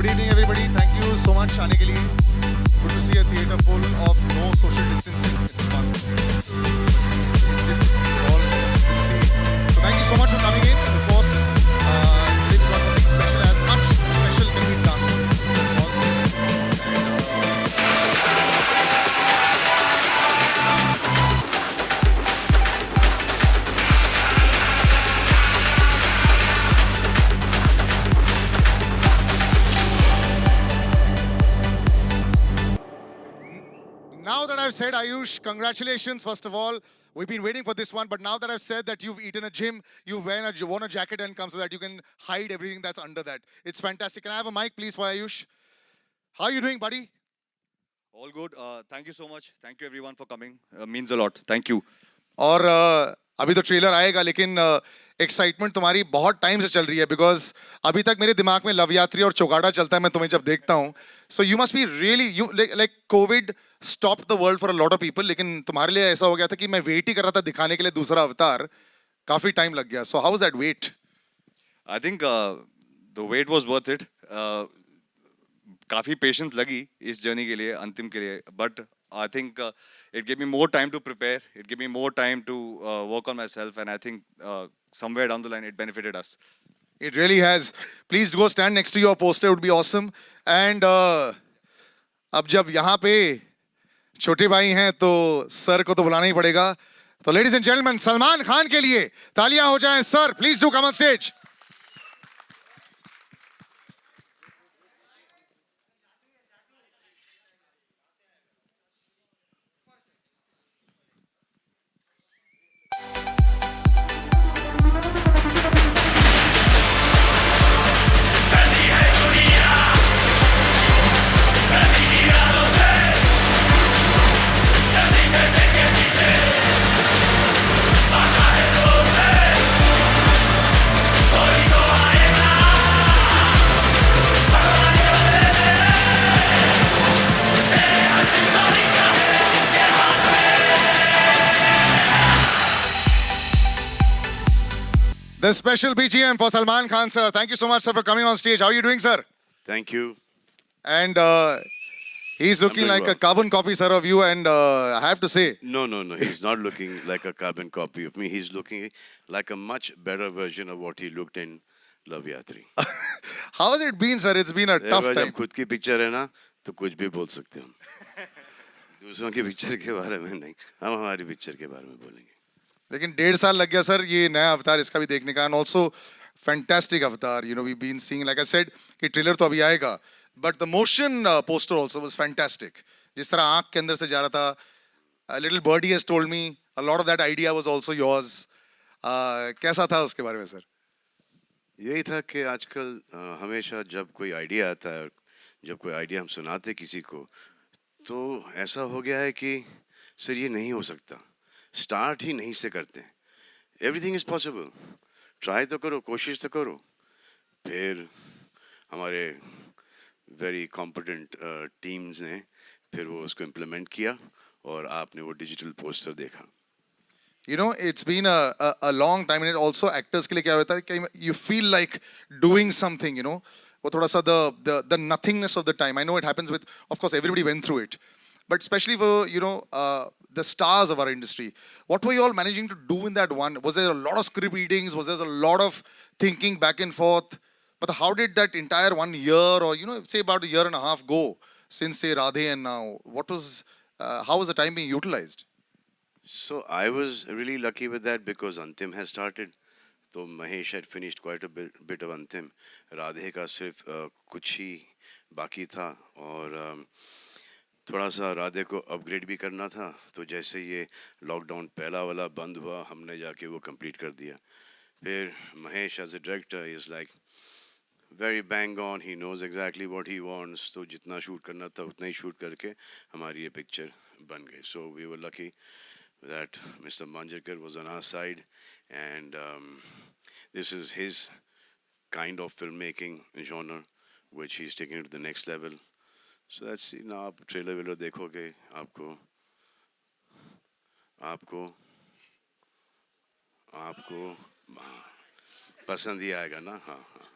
Good evening, everybody. Thank you so much आने के लिए. Good to see a theatre full of no social distancing. It's fun. It's different. We're all the same. So thank you so much for coming in. Of course, today we got something special. As much special can be done. It's small thing. Now that I've said Ayush, congratulations, first of all. We've been waiting for this one, but now that I've said that you've eaten a gym, you've worn a jacket and come so that you can hide everything that's under that. It's fantastic. Can I have a mic, please, for Ayush? How are you doing, buddy? All good. Thank you so much. Thank you everyone for coming. Means a lot. Thank you. और अभी तो trailer आएगा लेकिन excitement तुम्हारी बहुत time से चल रही है बिकॉज अभी तक मेरे दिमाग में लव यात्री और चौगाड़ा चलता है मैं तुम्हें जब देखता हूँ so you must be really you like Covid stop the world for a lot of people लेकिन तुम्हारे लिए ऐसा हो गया था कि मैं वेट ही कर रहा था दिखाने के लिए दूसरा अवतार काफी टाइम लग गया so how is that wait I think the wait was worth it. काफी पेशेंस लगी इस जर्नी के लिए अंतिम के लिए but I think it gave me more time to prepare. It gave me more time to work on myself, and I think somewhere down the line it benefited us. It really has. Please go stand next to your poster. It would be awesome. And अब जब यहाँ पे छोटे भाई हैं तो sir को तो बुलाना ही पड़ेगा. तो ladies and gentlemen, Salman Khan के लिए तालियां हो जाएं. Sir, please do come on stage. The special BGM for Salman Khan, sir. Thank you so much, sir, for coming on stage. How are you doing, sir? Thank you. And he's looking doing like a well. carbon copy, sir, of you. And I have to say, No. He's not looking like a carbon copy of me. He's looking like a much better version of what he looked in Love Yatri. how has it been, sir? It's been a tough जब time. खुद की picture है ना तो कुछ भी बोल सकते हैं हम. दूसरों की पिक्चर के बारे में नहीं, हम हमारी पिक्चर के बारे में बोलेंगे. लेकिन 1.5 साल लग गया सर ये नया अवतार इसका भी देखने का and also fantastic avatar you know we been seeing like I said कि ट्रेलर तो अभी आएगा but the motion poster also was fantastic जिस तरह आंख के अंदर से जा रहा था little birdie has told me a lot of that idea was also yours कैसा था उसके बारे में सर यही था कि आजकल हमेशा जब कोई आइडिया आता है जब कोई आइडिया हम सुनाते किसी को तो ऐसा हो गया है कि सर ये नहीं हो सकता स्टार्ट ही नहीं से करते एवरीथिंग इज पॉसिबल ट्राई तो करो कोशिश तो करो फिर हमारे वेरी कॉम्पिटेंट टीम्स ने फिर वो उसको इम्प्लीमेंट किया और आपने वो डिजिटल पोस्टर देखा You know, it's been a long time, and it also actors के लिए क्या होता है कि you feel like doing something, you know. वो थोड़ा सा the nothingness of the time. I know it happens with, of course, everybody went through it, but especially for you know the stars of our industry. What were you all managing to do in that one? Was there a lot of script readings? Was there a lot of thinking back and forth? But how did that entire 1 year, or you know, say about a year and a half go since say Radhe and now? What was how was the time being utilized? So I was really lucky with that because Antim has started. तो Mahesh had finished quite a bit of Antim. Radhe का सिर्फ कुछ ही बाकी था और थोड़ा सा राधे को अपग्रेड भी करना था तो जैसे ये लॉकडाउन पहला वाला बंद हुआ हमने जाके वो कंप्लीट कर दिया फिर Mahesh as a director is like very bang on he knows exactly what he wants तो जितना शूट करना था उतना ही शूट करके हमारी ये पिक्चर बन गई so we were lucky that Mr. Manjarkar was on our side and this is his kind of filmmaking genre which he's taking it to the next level. So that's see now आप trailer velar देखोगे आपको आपको आपको पसंद ही आएगा ना हाँ हाँ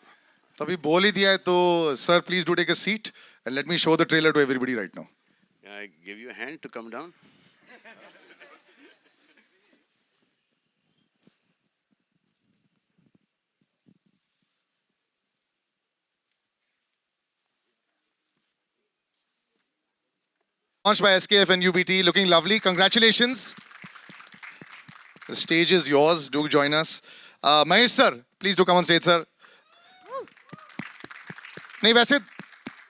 तो अभी बोल ही दिया है तो sir please do take a seat and let me show the trailer to everybody right now. Can I give you a hand to come down? Launched by SKF and UBT, looking lovely. Congratulations. The stage is yours. Do join us. Mahesh sir, please do come on stage, sir. नहीं वैसे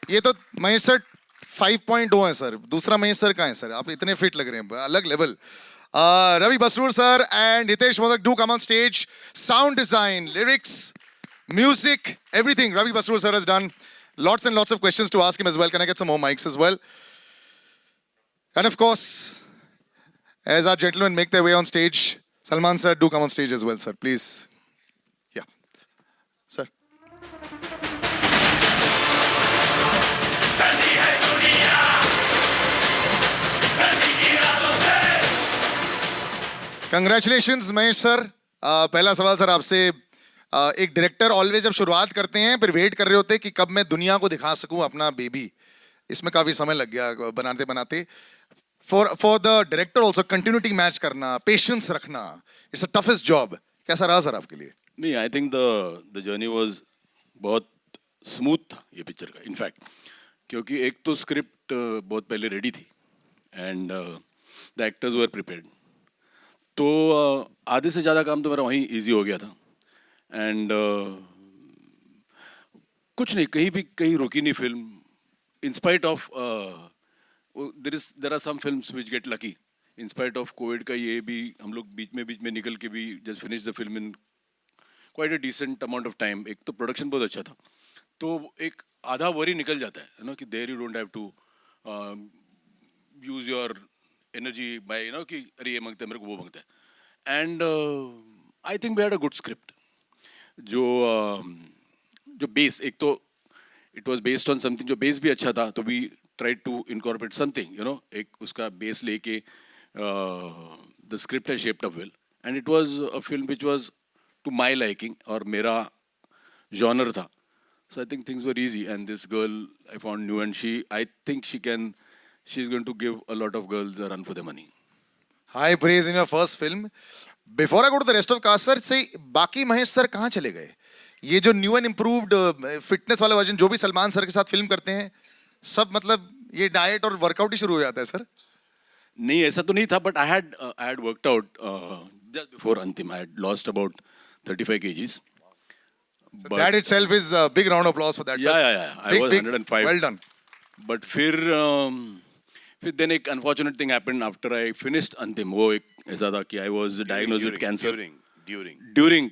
ये तो Mahesh sir 5.0 है sir. दूसरा Mahesh sir कहाँ है sir? आप इतने फिट लग रहे हैं, अलग level. Ravi Basrur sir and Hitesh Modak do come on stage. Sound design, lyrics, music, everything Ravi Basrur sir has done. Lots and lots of questions to ask him as well. Can I get some more mics as well? And of course, as our gentlemen make their way on stage, Salman sir, do come on stage as well, sir, please. Yeah. Sir. Congratulations, Mahesh sir. पहला सवाल sir आपसे. एक director always जब शुरुआत करते हैं फिर wait कर रहे होते हैं कि कब मैं दुनिया को दिखा सकूं अपना बेबी. इसमें काफी समय लग गया बनाते बनाते. For the director also continuity match करना, पेशेंस रखना, it's a toughest job. कैसा रहा सर आपके लिए? नहीं, I think the journey was बहुत स्मूथ था ये पिक्चर का इनफैक्ट, क्योंकि एक तो स्क्रिप्ट बहुत पहले रेडी थी and the actors were prepared. तो आधे से ज़्यादा काम तो मेरा वहीं इजी हो गया था एंड कुछ नहीं, कहीं रुकी नहीं film. In spite of there are some films which get lucky. In spite of covid का ये भी हम लोग बीच में निकल के भी just finish the film in quite a decent amount of time. एक तो प्रोडक्शन बहुत अच्छा था, तो एक आधा वरी निकल जाता है ना, कि there you don't have to use your energy by कि अरे ये मांगता है मेरे को वो मांगता है. And I think we had a good script. जो बेस, एक तो it was based on something, जो बेस भी अच्छा था, तो we tried to incorporate something एक उसका बेस लेके द स्क्रिप्ट है shaped up well and it was a film which was to my liking और मेरा जॉनर था. So I think things were easy, and this girl I found new, and I think she's going to give a lot of girls a run for their money. High praise in your first film. Before I go to the rest of cast, sir, say बाकी Mahesh sir कहाँ चले गए? ये जो new and improved fitness वाला version जो भी Salman sir के साथ फिल्म करते हैं, सब मतलब ये डाइट और वर्कआउट ही शुरू हो जाता है सर? नहीं, ऐसा तो नहीं था, but I had worked out just before Antim. I had lost about 35 kgs. So that itself is a big round of applause for that, sir. Yeah. I was 105. Well done. But फिर then एक unfortunate thing happened after I finished Antim. वो एक ऐसा था कि I was diagnosed with cancer. During,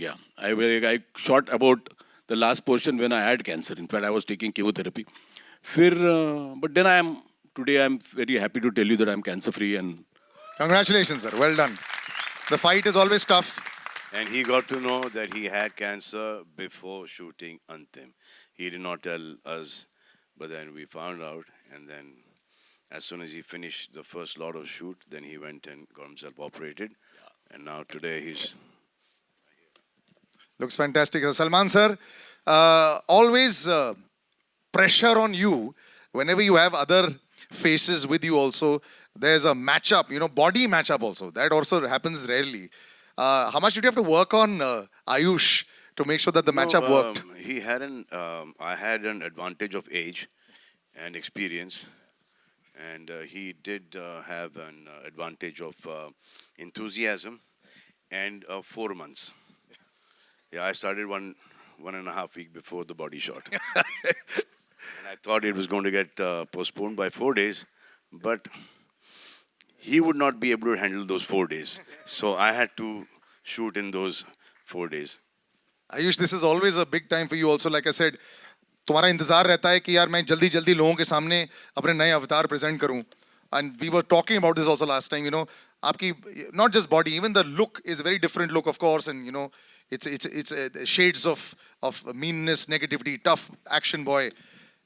yeah. I shot about the last portion when I had cancer. In fact, I was taking chemotherapy. But then today I'm very happy to tell you that I'm cancer free and. Congratulations, sir. Well done. The fight is always tough. And he got to know that he had cancer before shooting Antim. He did not tell us, but then we found out. And then as soon as he finished the first lot of shoot, then he went and got himself operated. And now today he's... Looks fantastic. Salman sir, always pressure on you whenever you have other faces with you also. There's a matchup, body matchup also. That also happens rarely. How much did you have to work on Ayush to make sure that the matchup worked? I had an advantage of age and experience, and he did have an advantage of enthusiasm and 4 months. Yeah, I started one and a half week before the body shot. And I thought it was going to get postponed by 4 days, but he would not be able to handle those 4 days. So I had to shoot in those 4 days. Ayush, this is always a big time for you also. Like I said, तुम्हारा इंतजार रहता है कि यार मैं जल्दी जल्दी लोगों के सामने अपने नए अवतार प्रेजेंट करूं. And we were talking about this also last time. आपकी not just body, even the look is a very different look, of course, and it's shades of meanness, negativity, tough action boy,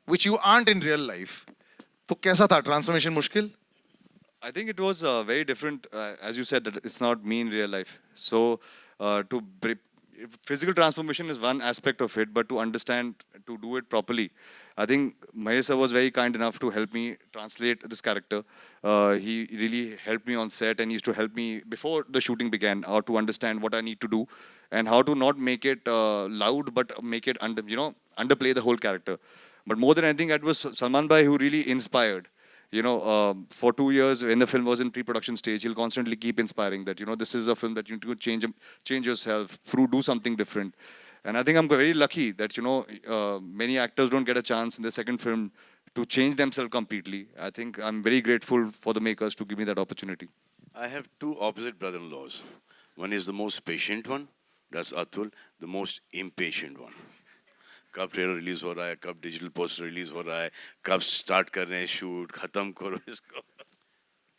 which you aren't in real life. तो कैसा था transformation? मुश्किल? I think it was very different. As you said, that it's not me in real life. So physical transformation is one aspect of it, but to understand, to do it properly, I think Mahesh sir was very kind enough to help me translate this character. He really helped me on set and used to help me before the shooting began, how to understand what I need to do and how to not make it loud, but make it underplay the whole character. But more than anything, it was Salman Bhai who really inspired. For 2 years when the film was in pre-production stage, he'll constantly keep inspiring that, this is a film that you need to change yourself, do something different. And I think I'm very lucky that, many actors don't get a chance in the second film to change themselves completely. I think I'm very grateful for the makers to give me that opportunity. I have two opposite brother-in-laws. One is the most patient one, that's Atul, the most impatient one. कब trailer release हो रहा है, कब digital poster release हो रहा है, कब start कर रहे हैं शूट, खत्म करो इसको,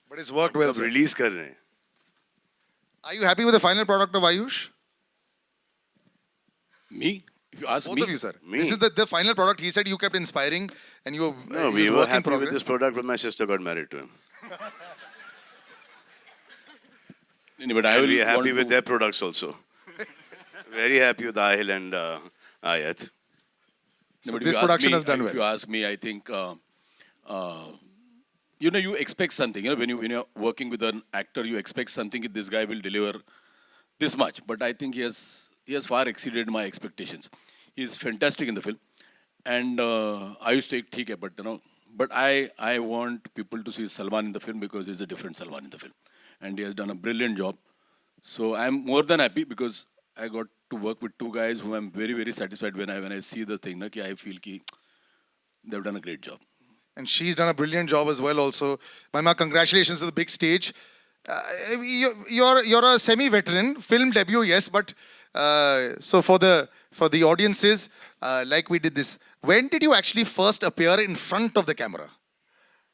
But it's worked well, कब sir. रिलीज कर रहे हैं. Are you happy with the final product of Ayush? Me? If you ask Both me, of you, sir. Me? This is the final product. He said you kept inspiring and you were, No, it we was were work in happy with progress. this product when my sister got married to him. but I And will we are happy want with to- their products also. Very happy with Ahil and Ayat. So but if this you ask production me, has done If well. you ask me, I think, you expect something. When you're working with an actor, you expect something. This guy will deliver this much. But I think he has far exceeded my expectations. He's fantastic in the film, and I used to take ठीक है, but I want people to see Salman in the film because he's a different Salman in the film, and he has done a brilliant job. So I'm more than happy because I got to work with two guys who I'm very, very satisfied when I see the thing. Ki I feel ki they've done a great job. And she's done a brilliant job as well also. Maima, congratulations to the big stage. You're a semi-veteran, film debut, yes, but so for the audiences, like we did this, when did you actually first appear in front of the camera?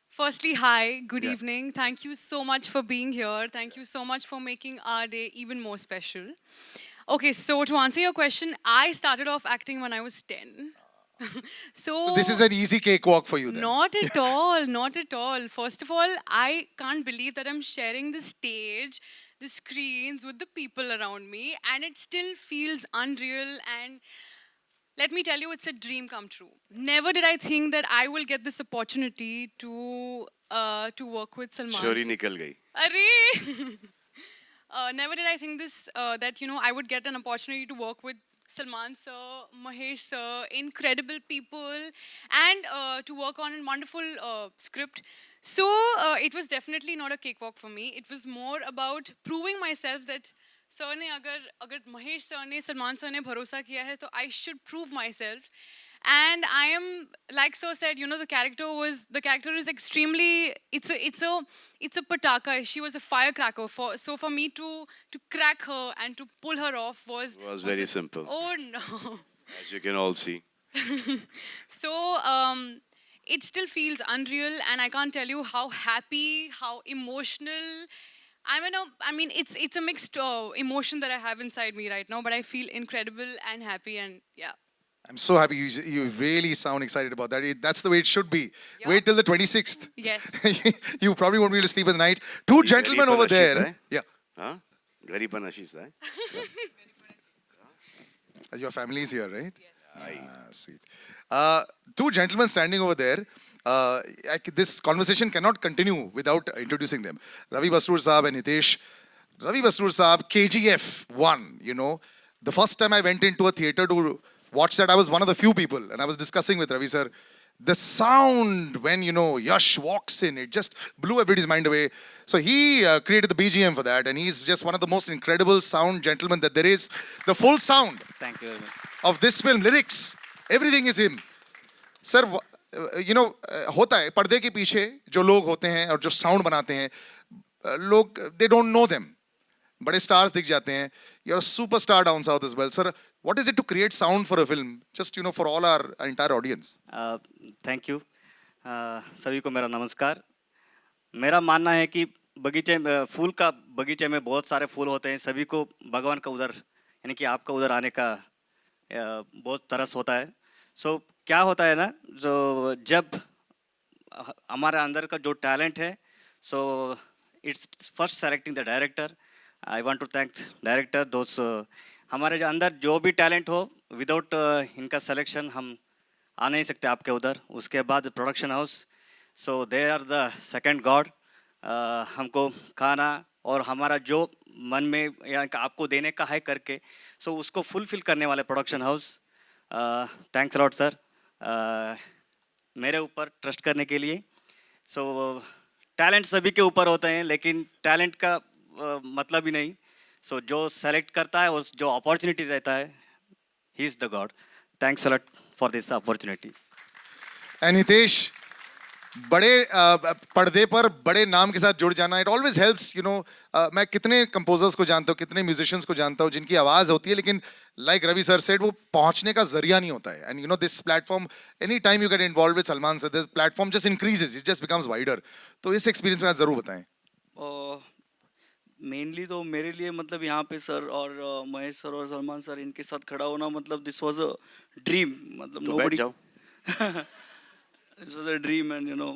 Firstly, hi, good Yeah. evening. Thank you so much for being here. Thank you so much for making our day even more special. Okay, so to answer your question, I started off acting when I was 10. So this is an easy cakewalk for you then. Not at all, not at all. First of all, I can't believe that I'm sharing the stage, the screens with the people around me, and it still feels unreal. And let me tell you, it's a dream come true. Never did I think that I will get this opportunity to work with Salman. Shori nikal gayi. Arey! Never did I think this that I would get an opportunity to work with Salman sir, Mahesh sir, incredible people, and to work on a wonderful script. So it was definitely not a cakewalk for me. It was more about proving myself that sir ने अगर Mahesh sir ने Salman sir ने भरोसा किया है तो I should prove myself. And I am, like sir said, the character is extremely, it's a pataka. She was a firecracker. For me to crack her and to pull her off was very simple. Oh no. As you can all see. So it still feels unreal, and I can't tell you how happy, how emotional. It's a mixed emotion that I have inside me right now, but I feel incredible and happy, and yeah. I'm so happy you really sound excited about that. That's the way it should be. Yeah. Wait till the 26th. Yes. You probably won't be able to sleep at night. Two gentlemen over there. Yeah. Huh? Gariban Ashish, right? Your family is here, right? Yes. Sweet. Two gentlemen standing over there. This conversation cannot continue without introducing them. Ravi Basrur Saab and Hitesh. Ravi Basrur Saab, KGF 1, The first time I went into a theater to watch that, I was one of the few people. And I was discussing with Ravi sir. The sound when, Yash walks in, it just blew everybody's mind away. So he created the BGM for that. And he's just one of the most incredible sound gentlemen that there is. The full sound Thank you very much. of this film, lyrics, everything is him. Sir, होता है पर्दे के पीछे जो लोग होते हैं और जो साउंड बनाते हैं लोग they don't know them. बड़े stars दिख जाते हैं. You're a superstar down south as well. Sir, what is it to create sound for a film? Just, for all our entire audience. Thank you सभी को मेरा नमस्कार. मेरा मानना है कि फूल का बगीचे में बहुत सारे फूल होते हैं. सभी को भगवान का उधर यानी कि आपका उधर आने का बहुत तरस होता है. सो क्या होता है ना, जो जब हमारे अंदर का जो टैलेंट है, so it's first selecting the director. I want to thank director, those हमारे जो अंदर जो भी टैलेंट हो, विदाउट इनका सिलेक्शन हम आ नहीं सकते आपके उधर. उसके बाद production house, so they are the second god. हमको खाना और हमारा जो मन में या आपको देने का है करके, सो उसको फुलफिल करने वाले production house. Thanks lot sir मेरे ऊपर ट्रस्ट करने के लिए. सो टैलेंट सभी के ऊपर होते हैं, लेकिन टैलेंट का मतलब ही नहीं. सो जो सेलेक्ट करता है, उस जो अपॉर्चुनिटी देता है, he is the God. Thanks lot for this opportunity. And Hitesh, बड़े पर्दे पर बड़े नाम के साथ जुड़ जाना, it always helps, you know. मैं कितने कंपोजर्स को जानता हूँ, कितने म्यूजिशियंस को जानता हूँ जिनकी आवाज़ होती है, लेकिन लाइक रवि सर सेड, वो पहुंचने का जरिया नहीं होता है. And you no this platform, any time you get involve with Salman sir, this platform just increases, it just becomes wider. तो इस एक्सपीरियंस में आप जरूर बताएं. मेनली तो मेरे लिए मतलब यहाँ पे सर और महेश सर और सलमान सर इनके साथ खड़ा होना, मतलब दिस वाज अ ड्रीम. मतलब तो बैठ नोबडी जाओ. This was a dream. And you know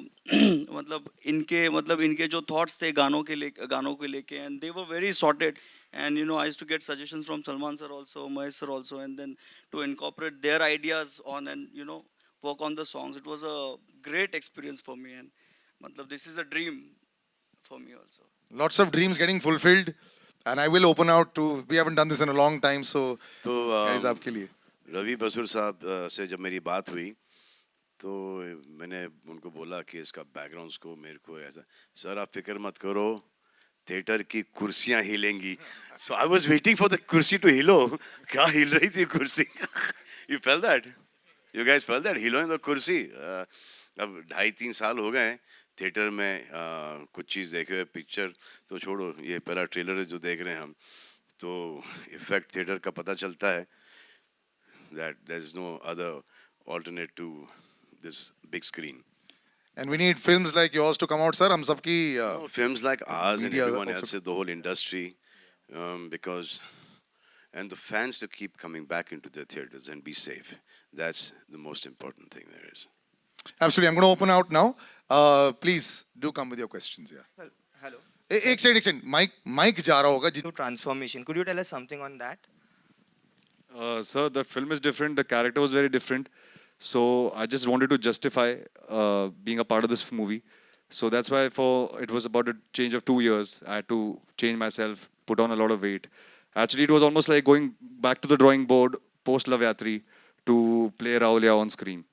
मतलब इनके जो थॉट्स थे गानों को लेके, and they were very sorted. And you know I used to get suggestions from Salman sir also, Mahesh sir also, and then to incorporate their ideas on, and you know work on the songs. It was a great experience for me, and मतलब this is a dream for me also. Lots of dreams getting fulfilled, and I will open out to. We haven't done this in a long time, so तो guys, आपके लिए. रवि बसूर साहब से जब मेरी बात हुई तो मैंने उनको बोला कि इसका बैकग्राउंड को मेरे को ऐसा, सर आप फिक्र मत करो, थिएटर की कुर्सियां हिलेंगी. So I was waiting for the कुर्सी टू हिलो. क्या हिल रही थी कुर्सी? You felt that? You guys felt that हिलो द कुर्सी? अब 2.5-3 साल हो गए थिएटर में कुछ चीज़ देखे हुए. पिक्चर तो छोड़ो, ये पहला ट्रेलर जो देख रहे हैं हम, तो इफेक्ट थिएटर का पता चलता है that there is no other alternate to this big screen. And we need films like yours to come out, sir. हम सबकी No, films like ours and media everyone also- else's, the whole industry, because and the fans to keep coming back into the theaters and be safe. That's the most important thing there is. Absolutely. I'm going to open out now. Please do come with your questions. Yeah. Hello. एक second. Mic जा रहा होगा. To transformation. Could you tell us something on that? Sir, the film is different. The character was very different. So I just wanted to justify being a part of this movie. So that's why it was about a change of 2 years. I had to change myself, put on a lot of weight. Actually, it was almost like going back to the drawing board post Love Yatri to play Rahulia on screen.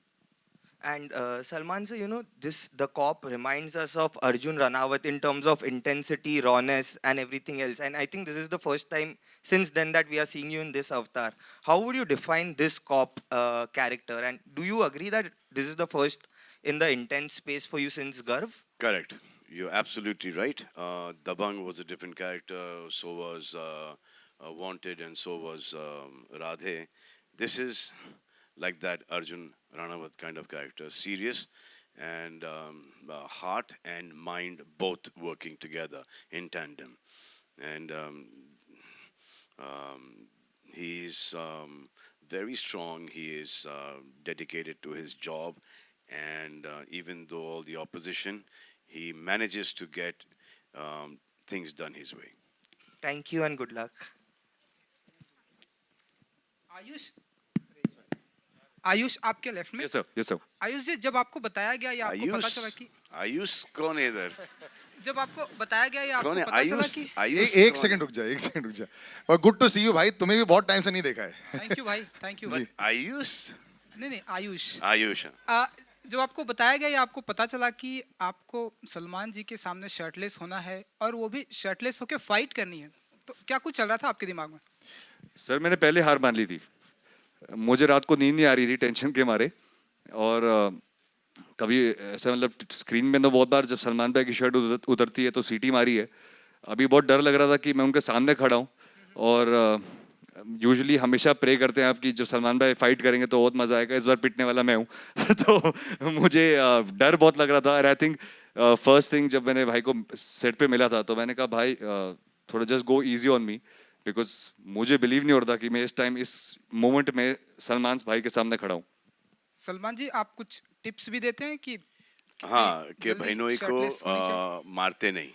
And Salman sir, you know, the cop reminds us of Arjun Ranawat in terms of intensity, rawness, and everything else. And I think this is the first time since then that we are seeing you in this avatar. How would you define this cop character? And do you agree that this is the first in the intense space for you since Garv? Correct. You're absolutely right. Dabang was a different character. So was Wanted, and so was Radhe. This is like that Arjun Ranawat kind of character, serious and heart and mind both working together in tandem. And he's very strong. He is dedicated to his job, and even though all the opposition, he manages to get things done his way. Thank you and good luck. Ayush आपके left में. Yes, sir. Yes, sir. Ayush जी, जब आपको बताया गया या आपको पता चला कि आयुष कौन है इधर? जब आपको बताया गया या आपको कौन है पता चला आयुष? कि आयुष एक कौन सेकंड रुक जा. एक सेकंड रुक जा. और गुड टू सी यू भाई. तुम्हें भी बहुत टाइम से नहीं देखा है. थैंक यू भाई, थैंक यू. है? आयुष? नहीं आयुष. आयुष. जब आपको बताया गया या आपको पता चला कि आपको सलमान जी के सामने शर्टलेस होना है और वो भी शर्टलेस होकर फाइट करनी है, तो क्या कुछ चल रहा था आपके दिमाग में? सर मैंने पहले हार मान ली थी. मुझे रात को नींद नहीं आ रही थी टेंशन के मारे. और कभी ऐसा मतलब स्क्रीन में तो बहुत बार जब सलमान भाई की शर्ट उतरती है तो सीटी मारी है. अभी बहुत डर लग रहा था कि मैं उनके सामने खड़ा हूँ. और यूजुअली हमेशा प्रे करते हैं आप कि जब सलमान भाई फाइट करेंगे तो बहुत मज़ा आएगा. इस बार पिटने वाला मैं हूँ. तो मुझे डर बहुत लग रहा था. आई थिंक फर्स्ट थिंग जब मैंने भाई को सेट पे मिला था तो मैंने कहा भाई थोड़ा just go easy on me, because मुझे बिलीव नहीं हो रहा था कि मैं इस टाइम इस मोमेंट में सलमान भाई के सामने खड़ा हूँ. सलमान जी, आप कुछ टिप्स भी देते हैं कि हाँ, कि जल्दी बहनोई shirtless होनी को चाहिए? मारते नहीं,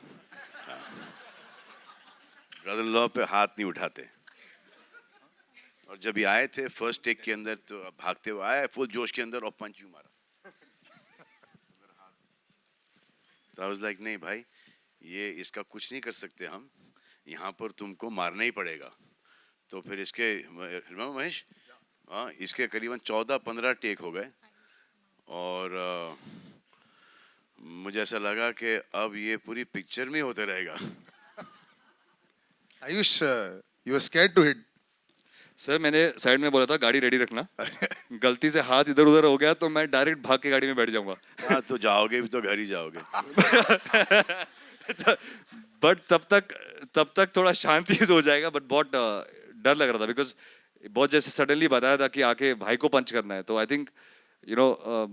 ब्रदर इन लॉ पे हाथ नहीं उठाते. और जब ये आए थे फर्स्ट टेक के अंदर तो भागते हुए आया फुल जोश के अंदर और पंच यूं मारा. तो आई वाज लाइक नहीं भाई ये इसका कुछ नहीं कर सकते हम, यहाँ पर तुमको मारना ही पड़ेगा. तो फिर इसके रिमेंबर महेश, हाँ इसके करीबन 14-15 टेक हो गए और मुझे ऐसा लगा कि अब ये पूरी पिक्चर में होते रहेगा. Ayush, you were scared to hit. Sir मैंने साइड में बोला था गाड़ी रेडी रखना. गलती से हाथ इधर उधर हो गया तो मैं डायरेक्ट भाग के गाड़ी में बैठ जाऊंगा. हाँ तो जाओगे भी तो घर ही जाओगे. बट तब तक थोड़ा शांति से हो जाएगा. बट बहुत डर लग रहा था बिकॉज बहुत जैसे सडनली बताया था कि आके भाई को पंच करना है. तो आई थिंक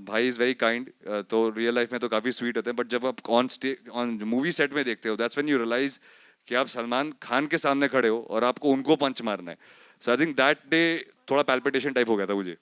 भाई इज वेरी काइंड. तो रियल लाइफ में तो काफी स्वीट होते हैं बट जब आप ऑन मूवी सेट में देखते हो दैट्स व्हेन यू रियलाइज कि आप सलमान खान के सामने खड़े हो और आपको उनको पंच मारना है. सो आई थिंक दैट डे थोड़ा पैल्पिटेशन टाइप हो गया था मुझे.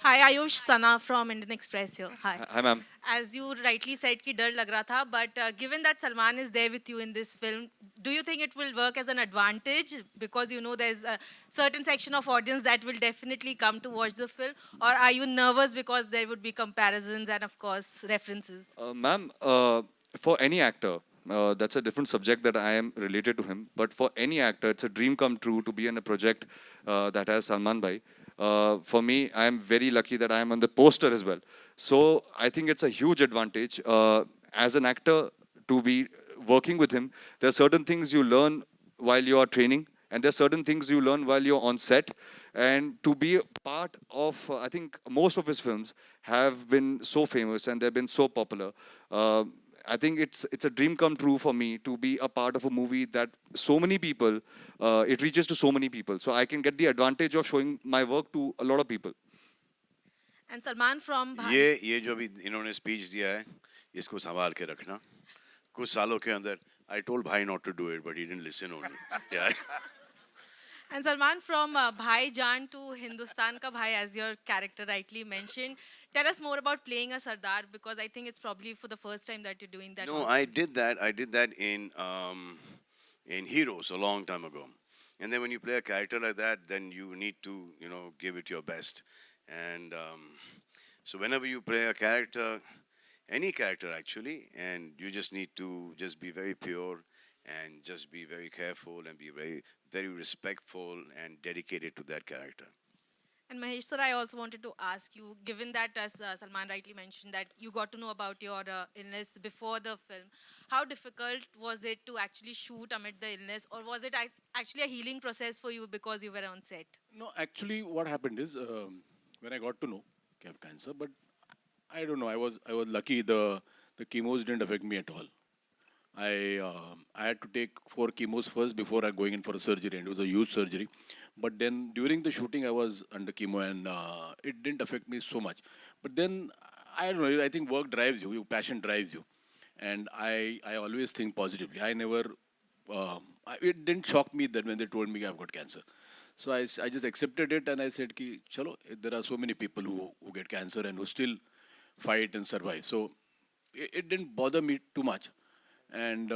Hi, Ayush Sana from Indian Express here. Hi. Hi ma'am. As you rightly said कि डर लग रहा था, but given that Salman is there with you in this film, do you think it will work as an advantage because you know there's a certain section of audience that will definitely come to watch the film, or are you nervous because there would be comparisons and of course references? Ma'am, for any actor, that's a different subject that I am related to him. But for any actor, it's a dream come true to be in a project that has Salman Bhai. For me, I am very lucky that I am on the poster as well. So I think it's a huge advantage as an actor to be working with him. There are certain things you learn while you are training, and there are certain things you learn while you're on set. And to be a part of, I think most of his films have been so famous and they've been so popular. I think it's a dream come true for me to be a part of a movie that so many people, it reaches to so many people. So I can get the advantage of showing my work to a lot of people. And Salman from Bhai. ये जो अभी इन्होंने speech दिया है इसको संभाल के रखना. कुछ सालों के अंदर I told Bhai not to do it but he didn't listen only. Yeah. And Salman from Bhai Jaan to Hindustan Ka Bhai, as your character rightly mentioned. Tell us more about playing a Sardar because I think it's probably for the first time that you're doing that. No, also. I did that in Heroes a long time ago. And then when you play a character like that, then you need to, give it your best. And so whenever you play a character, any character actually, and you just need to just be very pure and just be very careful and be very, very respectful and dedicated to that character. And Mahesh sir, I also wanted to ask you, given that as Salman rightly mentioned that you got to know about your illness before the film, how difficult was it to actually shoot amid the illness, or was it actually a healing process for you because you were on set? No, actually, what happened is when I got to know I have cancer, but I don't know. I was lucky. The chemos didn't affect me at all. I had to take 4 chemos first before going in for a surgery, and it was a huge surgery. But then during the shooting, I was under chemo, and it didn't affect me so much. But then I don't know. I think work drives you. Your passion drives you, and I always think positively. I never. It didn't shock me that when they told me I've got cancer. So I just accepted it, and I said, "Ki, chalo, there are so many people who get cancer and who still fight and survive." So it didn't bother me too much. And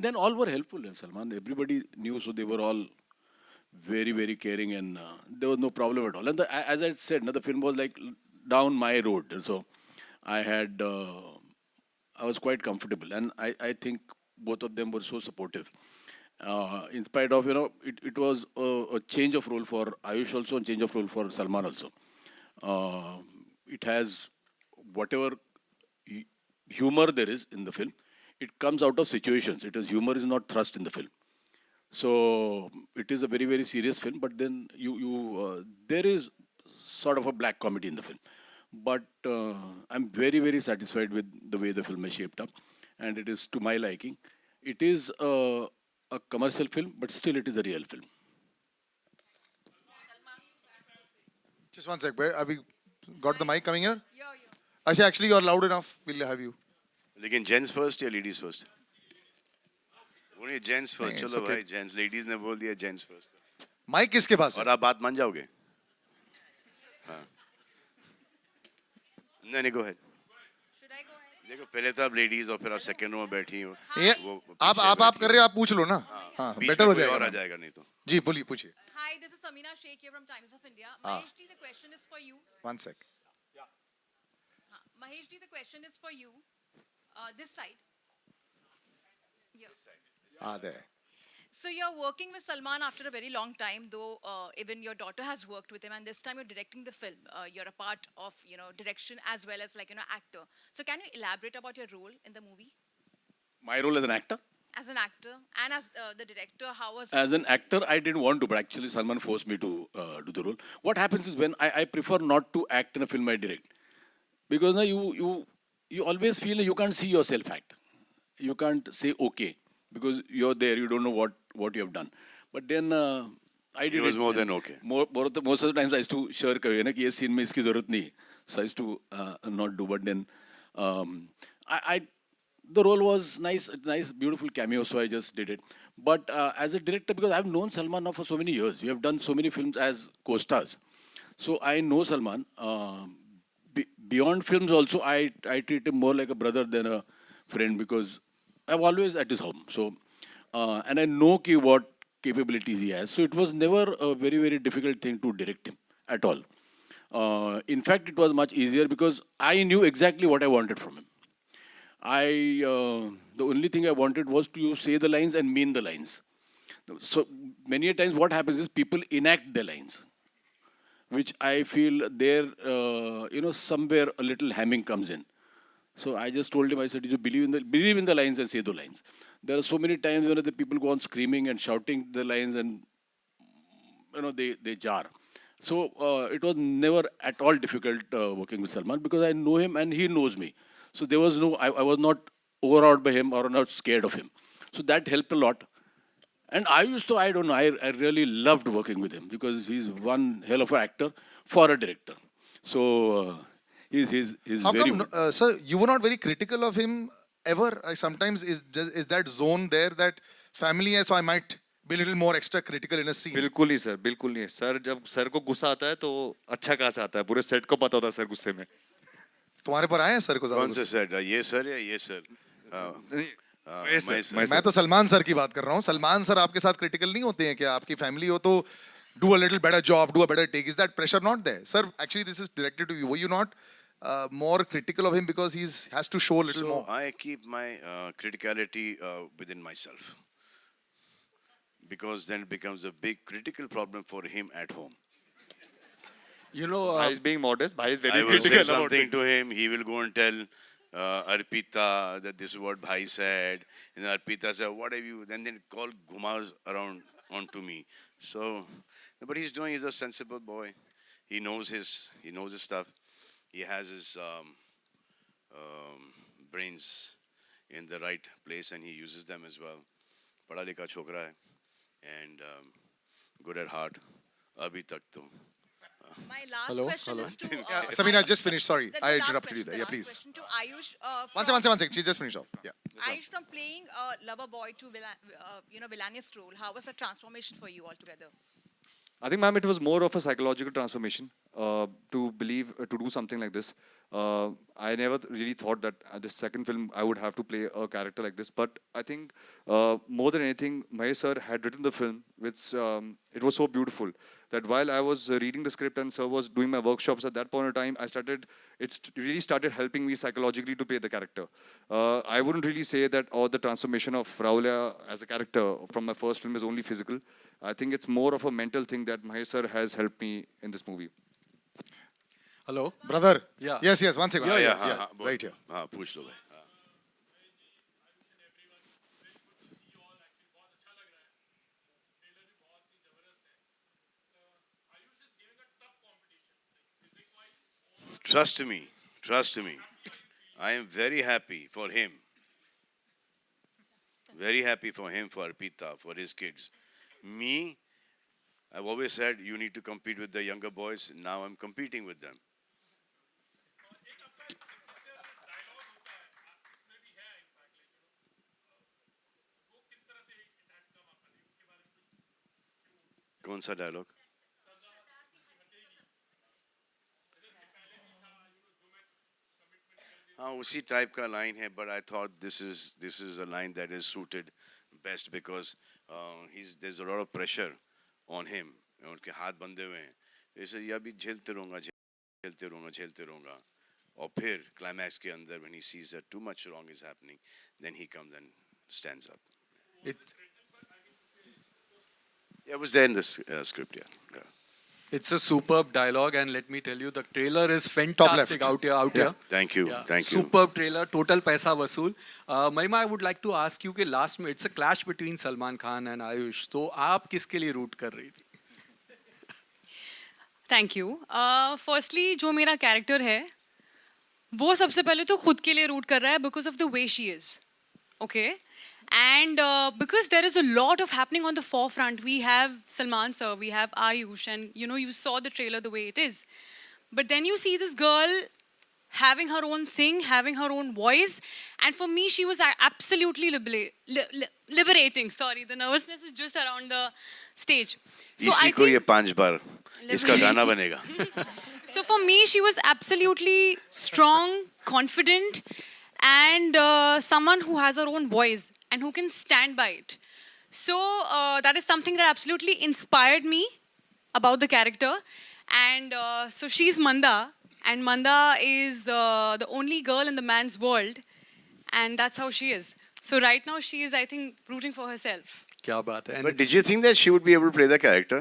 then all were helpful in Salman. Everybody knew, so they were all very, very caring, and there was no problem at all. And as I said, the film was like down my road, so I was quite comfortable, and I think both of them were so supportive. In spite of, it was a change of role for Ayush also, and change of role for Salman also. It has whatever humor there is in the film. It comes out of situations. Humor is not thrust in the film. So it is a very, very serious film, but then there is sort of a black comedy in the film. But I'm very, very satisfied with the way the film is shaped up, and it is to my liking. It is a commercial film, but still it is a real film. Just one sec. Have we got the mic coming here? Yeah. Actually, you're loud enough. We'll have you. लेकिन gents first या ladies first? बोलिए gents first. नहीं, it's चलो okay. भाई, gents, ladies ने बोल दिया gents first. Mic किसके पास है? और आप बात मान जाओगे? हाँ. नहीं, go ahead. Should I go ahead? देखो, पहले तो आप लेडीज और फिर आप सेकंड रो में बैठी हो. ये आप कर रहे हो, आप पूछ लो ना. हाँ बीच बेटर में हो कोई जाएगा और आ नाम। जाएगा नहीं तो जी बोलिए पूछिए. Hi, this is Samina Sheikh here from Times of India. Mahesh ji, the question is for you. 1 sec. Mahesh ji, the question is for you. This side. Here. there. So you're working with Salman after a very long time, though even your daughter has worked with him, and this time you're directing the film. You're a part of direction as well as actor. So can you elaborate about your role in the movie My role as an actor? as an actor and as the director? How was As an actor, I didn't want to, but actually Salman forced me to do the role. What happens is when I prefer not to act in a film I direct, because now you always feel that you can't see yourself act. You can't say okay because you're there. You don't know what you have done. But then I did. It was it, more and than okay. Most of the times I used to shirk away na कि ये scene में इसकी ज़रूरत नहीं. So I used to not do. But then I the role was nice, nice, beautiful cameo. So I just did it. But as a director, because I've known Salman now for so many years, we have done so many films as co-stars. So I know Salman. Beyond films also, I treat him more like a brother than a friend because I'm always at his home. So, and I know what capabilities he has. So it was never a very, very difficult thing to direct him at all. In fact, it was much easier because I knew exactly what I wanted from him. The only thing I wanted was to say the lines and mean the lines. So many a times what happens is people enact their lines, which I feel there, somewhere a little hamming comes in. So I just told him, I said, you believe in the lines and say the lines. There are so many times when the people go on screaming and shouting the lines and they jar. So it was never at all difficult working with Salman because I know him and he knows me. So there was I was not overawed by him or not scared of him. So that helped a lot. And I don't know, I really loved working with him because he's one hell of an actor for a director. So he's How very come, good. sir, you were not very critical of him ever? Sometimes is that zone there that family है, so I might be a little more extra critical in a scene. बिल्कुल नहीं sir, बिल्कुल नहीं. Sir जब sir को गुस्सा आता है तो अच्छा खासा आता है. पूरे सेट को पता होता है सर गुस्से में. तुम्हारे पर आए हैं सर को ज्यादा कौन सा गुस्से? सेट? ये सर या ये सर? मैं तो सलमान सर की बात कर रहा हूँ. सलमान सर आपके साथ क्रिटिकल नहीं होते हैं क्या? आपकी फैमिली हो तो do a little better job, do a better take. Is that pressure not there? Sir, actually this is directed to you. Were you not more critical of him because has to show a little So more? I keep my criticality within myself because then it becomes a big critical problem for him at home. Bhai is being modest. Bhai is very I will say critical about something it. to him. He will go and tell Arpita that this is what Bhai said. And Arpita said, "What have you?" Then call Gumas around onto me. So, but he's a sensible boy. He knows his stuff. He has his brains in the right place and he uses them as well. Padha likha chokra hai and good at heart. Abhi tak to. My last question is to Samina, just finish. Sorry, the I last interrupted you question, there. the Yeah, last please. question to Ayush. One second. She just finished off. Yeah. Ayush, from playing a lover boy to villainous role, how was the transformation for you altogether? I think, ma'am, it was more of a psychological transformation to do something like this. I never really thought that this second film I would have to play a character like this. But I think more than anything, Mahesh sir had written the film, which it was so beautiful that while I was reading the script and sir was doing my workshops at that point in time, it really started helping me psychologically to play the character. I wouldn't really say that the transformation of Raulia as a character from my first film is only physical. I think it's more of a mental thing that Mahesh sir has helped me in this movie. Hello. Brother. Yeah. Yes. 1 second. Yeah. Right here. हाँ पूछ लो भाई. Trust me. I am very happy for him. Very happy for him, for Arpita, for his kids. Me, I've always said you need to compete with the younger boys. Now I'm competing with them. कौन सा dialogue? हाँ उसी type का line है, but I thought this is a line that is suited best because there's a lot of pressure on him. उनके हाथ बंधे हुए हैं. ऐसे या भी झेलते रहूँगा. और फिर climax के अंदर when he sees that too much wrong is happening, then he comes and stands up. It's Yeah, it was there in the script. Yeah. it's a superb dialogue, and let me tell you, the trailer is fantastic left. out here. Thank you. Yeah, Thank you. Superb trailer, total paisa vasool. Mahima, I would like to ask you कि last में it's a clash between Salman Khan and Ayush. तो आप किसके लिए root कर रही थी? Thank you firstly जो मेरा कैरेक्टर है वो सबसे पहले तो खुद के लिए रूट कर रहा है because of the way she is okay and because there is a lot of happening on the forefront we have Salman sir we have Ayush and you saw the trailer the way it is but then you see this girl having her own thing, having her own voice, and for me she was absolutely liberating. Sorry, the nervousness is just around the stage. So इसी I को think ये 5 बार इसका गाना बनेगा. so for me she was absolutely strong, confident, and someone who has her own voice and who can stand by it. So that is something that absolutely inspired me about the character. And so she's Manda, and Manda is the only girl in the man's world, and that's how she is. So right now she is, I think, rooting for herself. क्या बात है? But did you think that she would be able to play the character?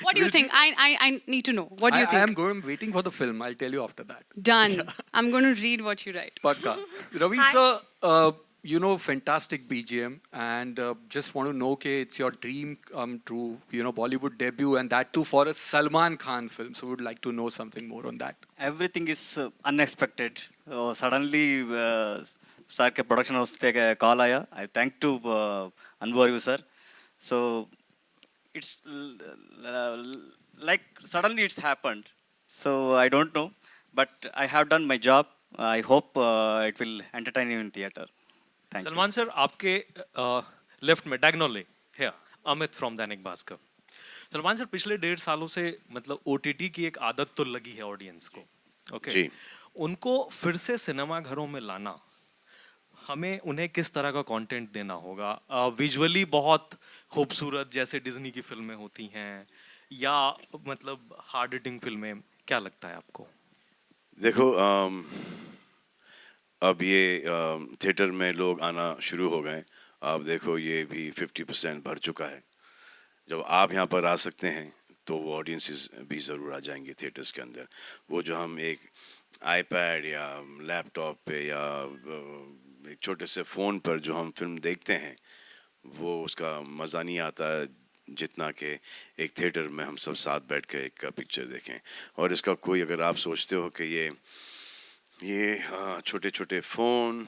What do you think? I need to know. What do you think? I am waiting for the film. I'll tell you after that. Done. I'm going to read what you write. Pakka. Ravi sir, fantastic BGM, and just want to know कि it's your dream come true, Bollywood debut, and that too for a Salman Khan film. So would like to know something more on that. Everything is unexpected. Suddenly, sir के production house पे call आया. I thank to Anbu sir. So it's like suddenly it's happened. So I don't know, but I have done my job. I hope it will entertain you in theater. Thank you. Salman sir आपके left में diagonally है Amit from Dainik Bhaskar. Salman sir पिछले 1.5 सालों से मतलब OTT की एक आदत तो लगी है ऑडियंस को. ओके जी. उनको फिर से सिनेमा घरों में लाना, हमें उन्हें किस तरह का कंटेंट देना होगा? विजुअली बहुत खूबसूरत जैसे डिज्नी की फिल्में होती हैं, या मतलब हार्ड हिटिंग फिल्में, क्या लगता है आपको? देखो अब ये थिएटर में लोग आना शुरू हो गए. आप देखो ये भी 50% भर चुका है. जब आप यहाँ पर आ सकते हैं तो वो ऑडियंसेस भी ज़रूर आ जाएंगे थिएटर्स के अंदर. वो जो हम एक आईपैड या लैपटॉप पे या एक छोटे से फ़ोन पर जो हम फिल्म देखते हैं वो उसका मज़ा नहीं आता जितना कि एक थिएटर में हम सब साथ बैठ कर एक पिक्चर देखें. और इसका कोई अगर आप सोचते हो कि ये छोटे छोटे फ़ोन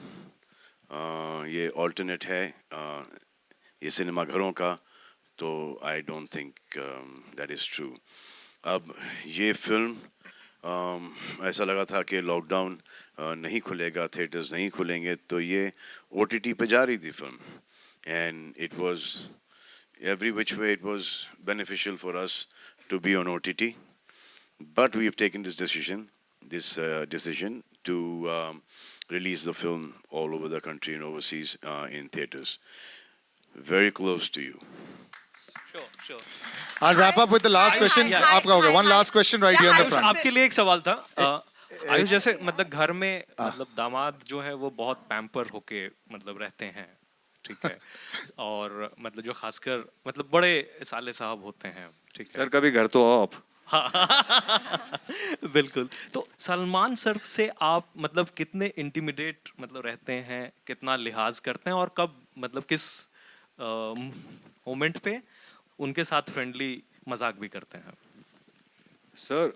ये ऑल्टरनेट है ये सिनेमा घरों का, तो I don't think that is true. अब ये फिल्म ऐसा लगा था कि लॉकडाउन नहीं खुलेगा, थिएटर्स नहीं खुलेंगे, तो ये OTT पे जा रही थी film. And it was every which way it was beneficial for us to be on OTT, but we have taken this decision to release the film all over the country and overseas in theaters. Very close to you. Sure. I'll wrap up with the last question. आपका हो गया. One last question right here in the front. आपके लिए एक सवाल था. आयुष जैसे मतलब घर में मतलब दामाद जो है वो बहुत पैम्पर होके मतलब रहते हैं, ठीक है, और मतलब जो खासकर मतलब बड़े साले साहब होते हैं, ठीक है. सर कभी घर तो आओ आप. बिल्कुल. तो सलमान सर से आप मतलब कितने इंटिमिडेट मतलब रहते हैं, कितना लिहाज करते हैं, और कब मतलब किस मोमेंट पे उनके साथ फ्रेंडली मजाक भी करते हैं? Sir,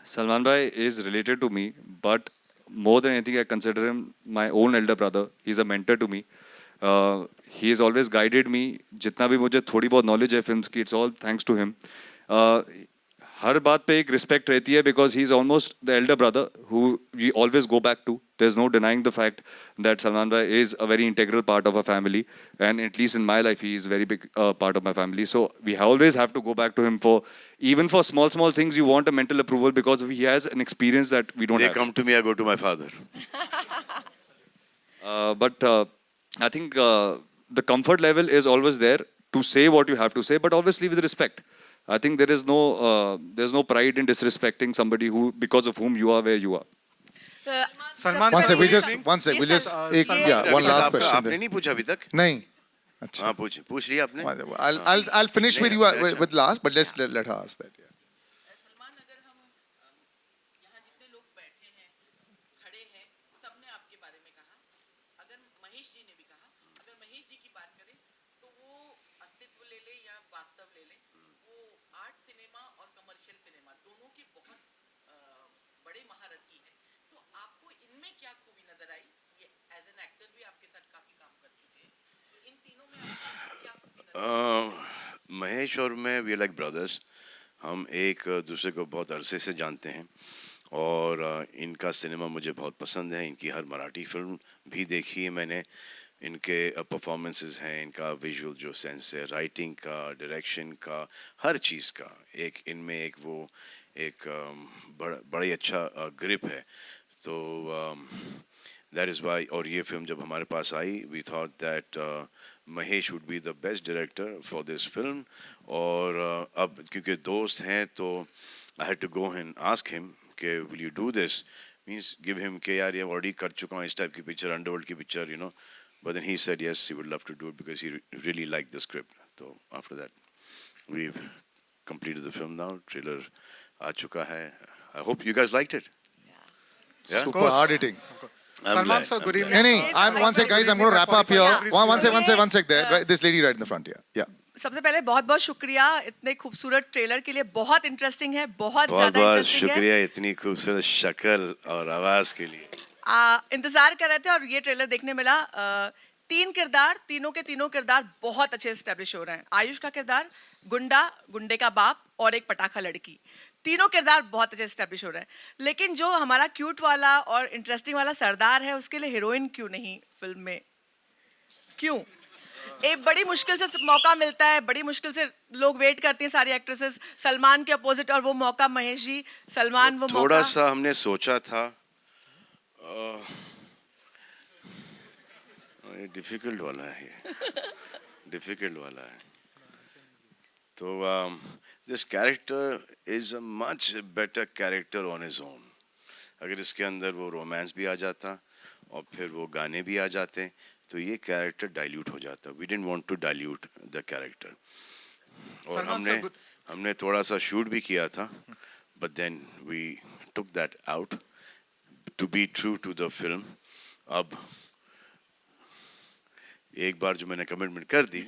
Salman bhai is related to me, but more than anything, I consider him my own elder brother. He's a mentor to me. He has always guided me. जितना भी मुझे थोड़ी बहुत knowledge है films की, it's all thanks to him. हर बात पे एक respect रहती है because he's almost the elder brother who we always go back to. There's no denying the fact that Salman bhai is a very integral part of our family, and at least in my life, he is a very big part of my family. So we always have to go back to him for even for small things. You want a mental approval because he has an experience that we don't have. They come to me, I go to my father. But I think the comfort level is always there to say what you have to say, but obviously with respect. I think there's no pride in disrespecting somebody who because of whom you are where you are. Salman One sir, sec, what do you we'll just Yes, sir. yeah, one last question. आपने नहीं पूछा अभी तक? नहीं. अच्छा. हाँ पूछ लिया आपने? I'll finish with you अच्छा. with last, but let's let her ask that. Yeah. Salman अगर हम यहाँ जितने लोग बैठे हैं खड़े हैं सबने आपके बारे में कहा अगर महेश जी ने भी कहा अगर महेश जी की बात करें तो वो अस्तित्व ले ले या वास्तव ले ले वो आर्ट सिनेमा और कमर्शियल सिनेमा दोनों की बहुत बड़े महारथी है तो आपको इनमें क्या खूबी नजर आई ये एज एन एक्टर भी आपके साथ काफी काम कर चुके हैं तो इन तीनों में आपको क्या खूबी नजर आई? महेश और मैं वी लाइक ब्रदर्स. हम एक दूसरे को बहुत अरसे से जानते हैं और इनका सिनेमा मुझे बहुत पसंद है. इनकी हर मराठी फिल्म भी देखी है मैंने. इनके परफॉर्मेंसेस हैं, इनका विजुअल जो सेंस है, राइटिंग का, डायरेक्शन का, हर चीज़ का एक इनमें एक वो एक बड़ा ही अच्छा ग्रिप है. तो दैट इज़ वाई. और ये फिल्म जब हमारे पास आई we thought that Mahesh would be the best director for this film. और अब क्योंकि दोस्त हैं तो I had to go and ask him कि will you do this, means give him के यार ये ऑलरेडी कर चुका हूँ इस टाइप की पिक्चर, अंडरवर्ल्ड की picture, you know. But then he said yes, he would love to do it because he really liked the script. So after that, we've completed the film now. Trailer aa chuka hai. I hope you guys liked it. Yeah? Super hard hitting. Salman sir, good evening. No, I'm one sec, guys. I'm going to wrap up here. One sec there. Right, this lady right in the front here. Yeah. सबसे पहले बहुत बहुत शुक्रिया इतने खूबसूरत trailer के लिए. बहुत इंटरेस्टिंग है, बहुत बहुत ज्यादा बहुत इंटरेस्टिंग है. शुक्रिया इतनी खूबसूरत शक्ल और आवाज के लिए. इंतजार कर रहे थे और ये ट्रेलर देखने मिला. तीन किरदार, तीनों के तीनों किरदार बहुत अच्छे एस्टेब्लिश हो रहे हैं. आयुष का किरदार गुंडा, गुंडे का बाप और एक पटाखा लड़की, तीनों किरदार बहुत अच्छे एस्टेब्लिश हो रहे हैं. लेकिन जो हमारा क्यूट वाला और इंटरेस्टिंग वाला सरदार है उसके लिए हीरोइन क्यों नहीं फिल्म में? क्यों? एक बड़ी मुश्किल से मौका मिलता है, बड़ी मुश्किल से लोग वेट करती हैं सारी एक्ट्रेसेस सलमान के अपोजिट, और वो मौका महेश जी, सलमान वो मौका. थोड़ा सा हमने सोचा था. ये डिफिकल्ट वाला है, डिफिकल्ट वाला है. तो this character is a much better character on his own. अगर इसके अंदर वो रोमांस भी आ जाता और फिर वो गाने भी आ जाते तो ये कैरेक्टर डाइल्यूट हो जाता. We didn't want to dilute the character. और हमने थोड़ा सा शूट भी किया था, but then we took that out to be true to the film. अब एक बार जो मैंने कमिटमेंट कर दी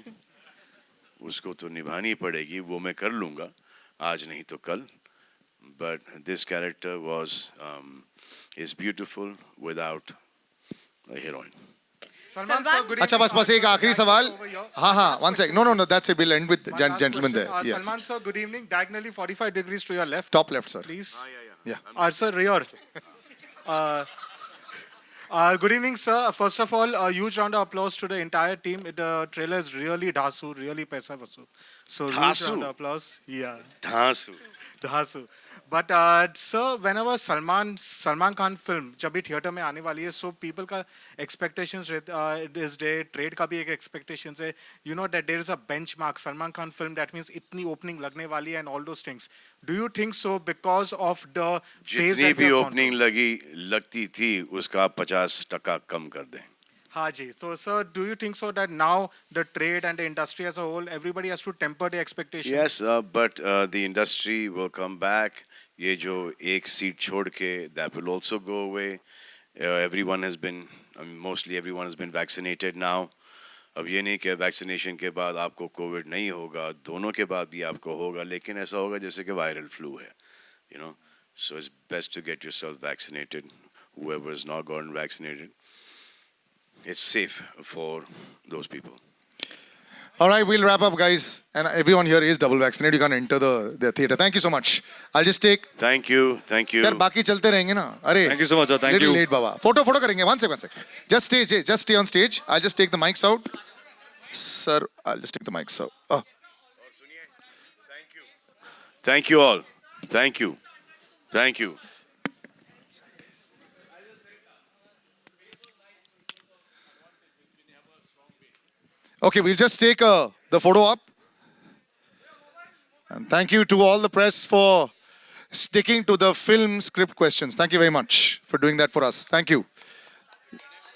उसको तो निभानी पड़ेगी. वो मैं कर लूँगा, आज नहीं तो कल. But this character was is beautiful without a heroine. Salman sir, good अच्छा evening. बस एक आखिरी सवाल. हाँ, one sec. No, that's it. We'll end with gentleman there. Yes. Salman sir, good evening. Diagonally 45 degrees to your left. Top left, sir. Please. Yeah. Sir, rear. Good evening, sir. First of all, a huge round of applause to the entire team. The trailer is really dhasu, really paisa vasu. So huge Dhasu? round of applause. Yeah. धांसू. धासु. But sir, whenever Salman Khan film जब भी theatre में आने वाली है, so people का expectations is there, trade का भी एक expectations है. You know that there is a benchmark Salman Khan film, that means इतनी opening लगने वाली है and all those things. Do you think so because of the phase जितनी that we भी have gone ओपनिंग लगती थी उसका 50% कम कर दें. हाँ जी. So sir, do you think so that now the trade and the industry as a whole, everybody has to temper the expectations? Yes, but the industry will come back. ये जो एक seat छोड़ के that will also go away. Everyone has been, mostly everyone has been vaccinated now. अब ये नहीं कि vaccination के बाद आपको कोविड नहीं होगा, दोनों के बाद भी आपको होगा, लेकिन ऐसा होगा जैसे कि वायरल फ्लू है, you know. So it's best to get yourself vaccinated. Whoever is not gotten vaccinated, it's safe for those people. All right, we'll wrap up, guys. And everyone here is double vaccinated. You can't enter the theater. Thank you so much. I'll just take. Thank you. Thank you. यार बाकी चलते रहेंगे ना. अरे. Thank you so much, sir. Thank little you. late, Baba. Photo करेंगे. One sec. Just stay on stage. I'll just take the mics out. Sir, I'll just take the mics out. Oh. Thank you all. Thank you. Thank you. Okay, we'll just take the photo up. And thank you to all the press for sticking to the film script questions. Thank you very much for doing that for us. Thank you.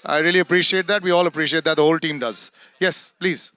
I really appreciate that. We all appreciate that. The whole team does. Yes, please.